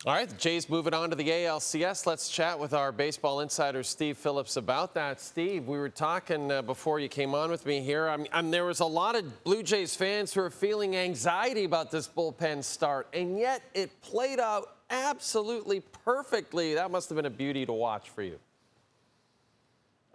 All right, the Jays moving on to the ALCS. Let's chat with our baseball insider, Steve Phillips, about that. Steve, we were talking before you came on with me here. There was a lot of Blue Jays fans who are feeling anxiety about this bullpen start, and yet it played out absolutely perfectly. That must have been a beauty to watch for you.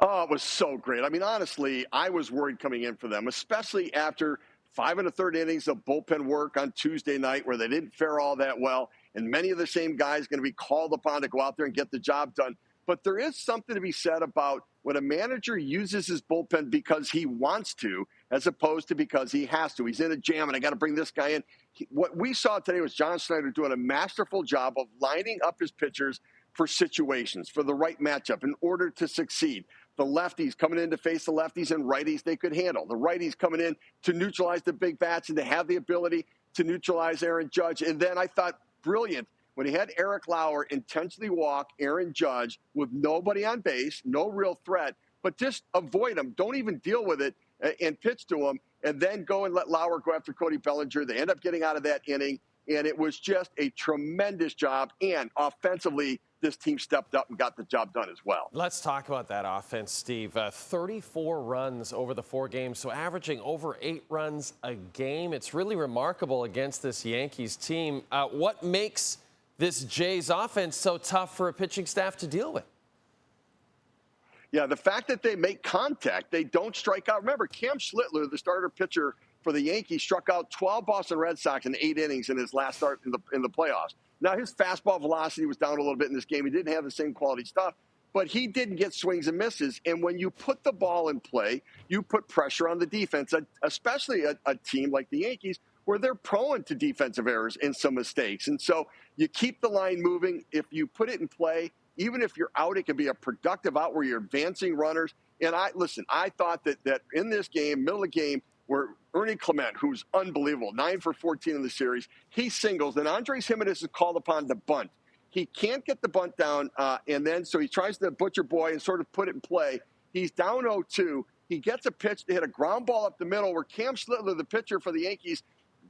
Oh, it was so great. I mean, honestly, I was worried coming in for them, especially after 5 1/3 innings of bullpen work on Tuesday night where they didn't fare all that well. And many of the same guys going to be called upon to go out there and get the job done. But there is something to be said about when a manager uses his bullpen because he wants to, as opposed to because he has to. He's in a jam, and I got to bring this guy in. What we saw today was John Schneider doing a masterful job of lining up his pitchers for situations, for the right matchup in order to succeed. The lefties coming in to face the lefties and righties they could handle. The righties coming in to neutralize the big bats and to have the ability to neutralize Aaron Judge. And then I thought, brilliant, when he had Eric Lauer intentionally walk Aaron Judge with nobody on base, no real threat, but just avoid him. Don't even deal with it and pitch to him, and then go and let Lauer go after Cody Bellinger. They end up getting out of that inning, and it was just a tremendous job. And offensively, this team stepped up and got the job done as well. Let's talk about that offense, Steve. 34 runs over the 4 games, so averaging over 8 runs a game. It's really remarkable against this Yankees team. What makes this Jays offense so tough for a pitching staff to deal with? Yeah, the fact that they make contact, they don't strike out. Remember, Cam Schlittler, the starter pitcher for the Yankees, struck out 12 Boston Red Sox in 8 innings in his last start in the playoffs. Now, his fastball velocity was down a little bit in this game. He didn't have the same quality stuff, but he didn't get swings and misses. And when you put the ball in play, you put pressure on the defense, especially a team like the Yankees, where they're prone to defensive errors and some mistakes. And so you keep the line moving. If you put it in play, even if you're out, it can be a productive out where you're advancing runners. And I thought that in this game, middle of the game, where Ernie Clement, who's unbelievable, 9 for 14 in the series, he singles, and Andres Gimenez is called upon to bunt. He can't get the bunt down, and then so he tries to butcher boy and sort of put it in play. He's down 0-2. He gets a pitch to hit a ground ball up the middle where Cam Schlittler, the pitcher for the Yankees,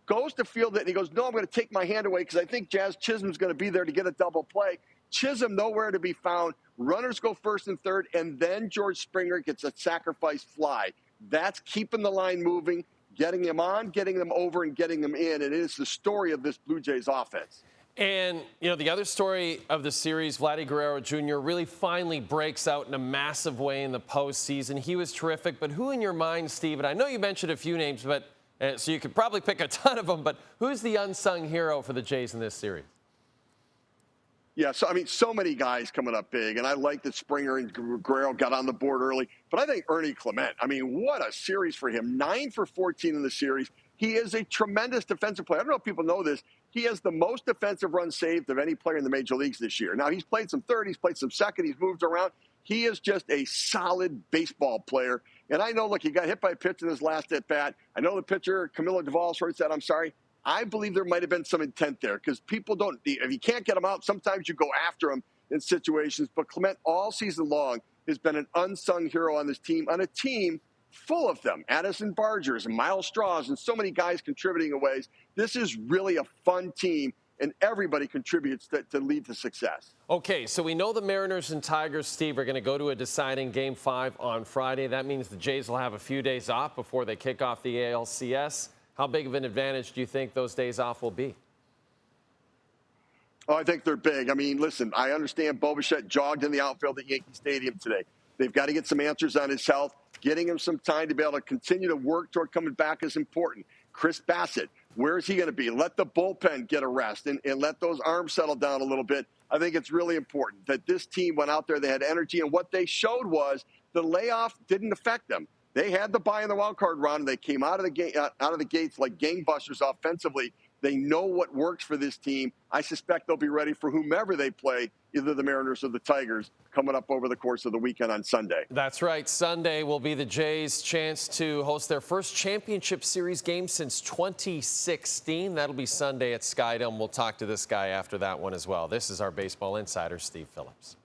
goes to field it, and he goes, no, I'm going to take my hand away because I think Jazz Chisholm's going to be there to get a double play. Chisholm nowhere to be found. Runners go first and third, and then George Springer gets a sacrifice fly. That's keeping the line moving, getting them on, getting them over, and getting them in. And it is the story of this Blue Jays offense. And, you know, the other story of the series, Vladdy Guerrero Jr. really finally breaks out in a massive way in the postseason. He was terrific. But who in your mind, Steve, and I know you mentioned a few names, but so you could probably pick a ton of them, but who's the unsung hero for the Jays in this series? Yeah, so many guys coming up big, and I like that Springer and Guerrero got on the board early. But I think Ernie Clement, what a series for him. 9 for 14 in the series. He is a tremendous defensive player. I don't know if people know this. He has the most defensive runs saved of any player in the major leagues this year. Now, he's played some third, he's played some second, he's moved around. He is just a solid baseball player. And I know, look, he got hit by a pitch in his last at-bat. I know the pitcher, Camilo Duvall, said, I'm sorry. I believe there might have been some intent there because people don't – if you can't get them out, sometimes you go after them in situations. But Clement all season long has been an unsung hero on this team, on a team full of them, Addison Bargers and Miles Straws and so many guys contributing in ways. This is really a fun team, and everybody contributes to lead to success. Okay, so we know the Mariners and Tigers, Steve, are going to go to a deciding Game 5 on Friday. That means the Jays will have a few days off before they kick off the ALCS. How big of an advantage do you think those days off will be? Oh, I think they're big. Listen, I understand Bo Bichette jogged in the outfield at Yankee Stadium today. They've got to get some answers on his health. Getting him some time to be able to continue to work toward coming back is important. Chris Bassett, where is he going to be? Let the bullpen get a rest and let those arms settle down a little bit. I think it's really important that this team went out there, they had energy, and what they showed was the layoff didn't affect them. They had the bye in the wild card round, and they came out of the gates like gangbusters offensively. They know what works for this team. I suspect they'll be ready for whomever they play, either the Mariners or the Tigers, coming up over the course of the weekend on Sunday. That's right. Sunday will be the Jays' chance to host their first championship series game since 2016. That'll be Sunday at Skydome. We'll talk to this guy after that one as well. This is our baseball insider, Steve Phillips.